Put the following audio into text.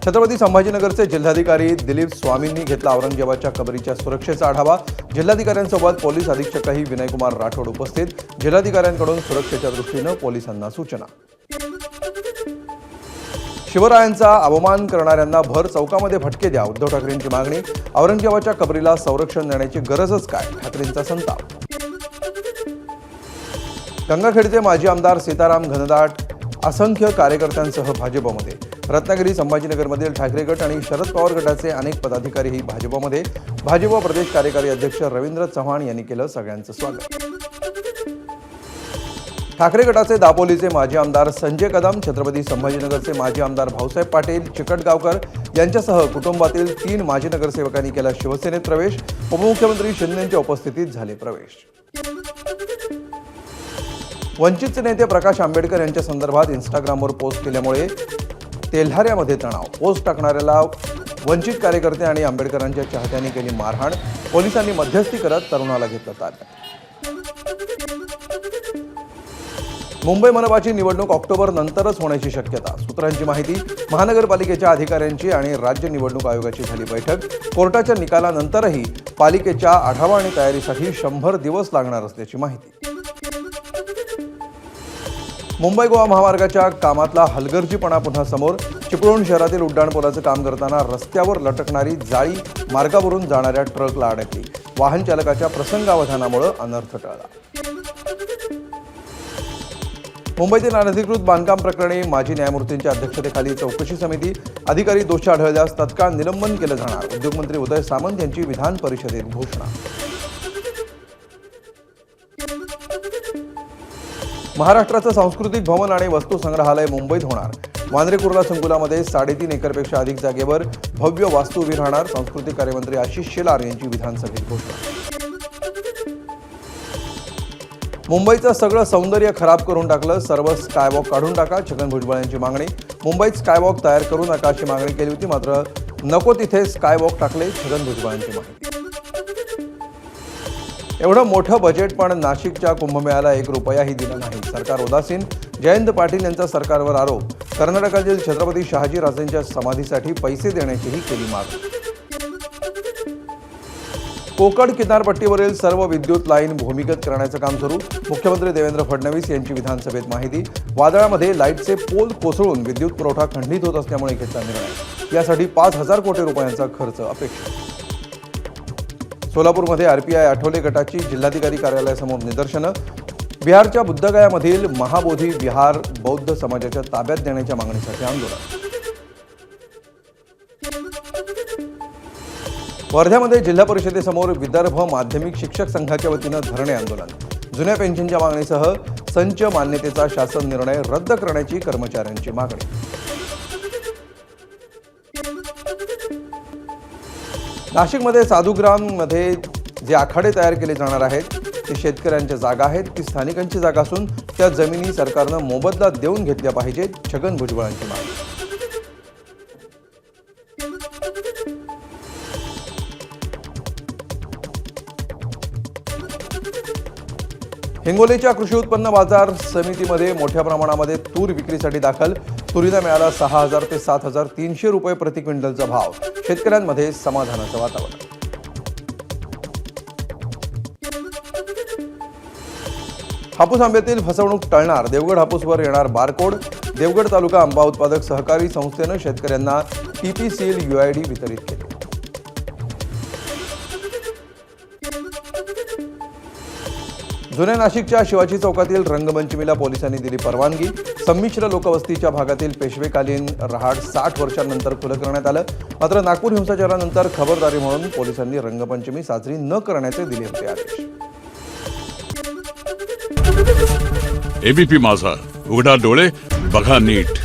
छत्रपती संभाजीनगरचे जिल्हाधिकारी दिलीप स्वामींनी घेतला औरंगजेबाच्या कबरीच्या सुरक्षेचा आढावा। जिल्हाधिकाऱ्यांसोबत पोलीस अधीक्षकही विनयकुमार राठोड उपस्थित। जिल्हाधिकाऱ्यांकडून सुरक्षेच्या दृष्टीने पोलिसांना सूचना। शिवरायांचा अवमान करणाऱ्यांना भर चौकामध्ये फटके द्या, उद्धव ठाकरेंची मागणी। औरंगजेबाच्या कबरीला संरक्षण देण्याची गरजच काय, ठाकरेंचा संताप। गंगाखेडचे माजी आमदार सीताराम घनदाट असंख्य कार्यकर्त्यांसह भाजपमध्ये। रत्नागिरी संभाजीनगरमधील ठाकरे गट आणि शरद पवार गटाचे अनेक पदाधिकारीही भाजपमध्ये। भाजप प्रदेश कार्यकारी अध्यक्ष रवींद्र चव्हाण यांनी केलं सगळ्यांचं स्वागत। ठाकरे गटाचे दापोलीचे माजी आमदार संजय कदम, छत्रपती संभाजीनगरचे माजी आमदार भाऊसाहेब पाटील चिकटगावकर यांच्यासह कुटुंबातील 3 माजी नगरसेवकांनी केला शिवसेनेत प्रवेश। उपमुख्यमंत्री शिंदेंच्या उपस्थितीत झाले प्रवेश। वंचितचे नेते प्रकाश आंबेडकर यांच्या संदर्भात इंस्टाग्रामवर पोस्ट केल्यामुळे तेल्हाऱ्यामध्ये तणाव। पोस्ट टाकणाऱ्याला वंचित कार्यकर्ते आणि आंबेडकरांच्या चाहत्यांनी केली मारहाण। पोलिसांनी मध्यस्थी करत तरुणाला घेतलं ताब्यात। मुंबई मनपाची निवडणूक ऑक्टोबर नंतरच होण्याची शक्यता। सूत्रांची माहिती, महानगरपालिकेच्या अधिकाऱ्यांची आणि राज्य निवडणूक आयोगाची झाली बैठक। कोर्टाच्या निकालानंतरही पालिकेच्या आढावा आणि तयारीसाठी 100 दिवस लागणार असल्याची माहिती। मुंबई गोवा महामार्गाच्या कामातला हलगर्जीपणा पुन्हा समोर। चिपळूण शहरातील उड्डाणपुलाचं काम करताना रस्त्यावर लटकणारी जाळी मार्गावरून जाणाऱ्या ट्रकला अडकली। वाहन चालकाच्या प्रसंगावधानामुळे अनर्थ टळला। मुंबईतील अनधिकृत बांधकाम प्रकरणी माजी न्यायमूर्तींच्या अध्यक्षतेखाली चौकशी समिती। अधिकारी दोषी आढळल्यास तत्काळ निलंबन केलं जाणार। उद्योगमंत्री उदय सामंत यांची विधान परिषदेत घोषणा। महाराष्ट्राचं सांस्कृतिक भवन आणि वस्तू संग्रहालय मुंबईत होणार। वांद्रे कुर्ला संकुलामध्ये 3.5 एकरपेक्षा अधिक जागेवर भव्य वास्तू राहणार। सांस्कृतिक कार्यमंत्री आशिष शेलार यांची विधानसभेत घोषणा। मुंबईचं सगळं सौंदर्य खराब करून टाकलं, सर्व स्कायवॉक काढून टाका, छगन भुजबळ यांची मागणी। मुंबईत स्कायवॉक तयार करू नका अशी मागणी केली होती, मात्र नको तिथे स्कायवॉक टाकले, छगन भुजबळांची माहिती। एवढं मोठं बजेट पण नाशिकच्या कुंभमेळ्याला 1 रुपयाही दिला नाही, सरकार उदासीन। जयंत पाटील यांचा सरकारवर आरोप। कर्नाटकातील छत्रपती शहाजी राजेंच्या समाधीसाठी पैसे देण्याचीही केली मागणी। कोकण किनारपट्टीवरील सर्व विद्युत लाईन भूमिगत करण्याचं काम सुरू। मुख्यमंत्री देवेंद्र फडणवीस यांची विधानसभेत माहिती। वादळामध्ये लाईटचे पोल कोसळून विद्युत पुरवठा खंडित होत असल्यामुळे घेतला निर्णय। यासाठी 5,000 कोटी रुपयांचा खर्च अपेक्षित। सोलापूरमध्ये आरपीआय आठवले गटाची जिल्हाधिकारी कार्यालयासमोर निदर्शनं। बिहारच्या बुद्धगयामधील महाबोधी विहार बौद्ध समाजाच्या ताब्यात देण्याच्या मागणीसाठी आंदोलन। वर्ध्यामध्ये जिल्हा परिषदेसमोर विदर्भ माध्यमिक शिक्षक संघाच्या वतीनं धरणे आंदोलन। जुन्या पेन्शनच्या मागणीसह संच मान्यतेचा शासन निर्णय रद्द करण्याची कर्मचाऱ्यांची मागणी। नाशिकमध्ये साधुग्राममध्ये जे आखाडे तयार केले जाणार आहेत ते शेतकऱ्यांच्या जागा आहेत, ती स्थानिकांची जागा असून त्या जमिनी सरकारनं मोबदला देऊन घेतल्या पाहिजेत, छगन भुजबळांची मागणी। हिंगोलीच्या कृषी उत्पन्न बाजार समितीमध्ये मोठ्या प्रमाणामध्ये तूर विक्रीसाठी दाखल। तुरीला मिळाला 6,000 ते 7,300 रुपये प्रति क्विंटलचा भाव। शेतकऱ्यांमध्ये समाधानाचं वातावरण। हापूस आंब्यातील फसवणूक टळणार, देवगड हापूसवर येणार बारकोड। देवगड तालुका आंबा उत्पादक सहकारी संस्थेनं शेतकऱ्यांना टीपी सील UID वितरित केले। जुन्या नाशिकच्या शिवाजी चौकातील रंगमंचमीला पोलिसांनी दिली परवानगी। संमिश्र लोकवस्तीच्या भागातील पेशवेकालीन रहाड 60 वर्षांनंतर खुलं करण्यात आलं, मात्र नागपूर हिंसाचारानंतर खबरदारी म्हणून पोलिसांनी रंगपंचमी साजरी न करण्याचे दिले होते आदेश। एबीपी माझा, उघडा डोळे बघा नीट।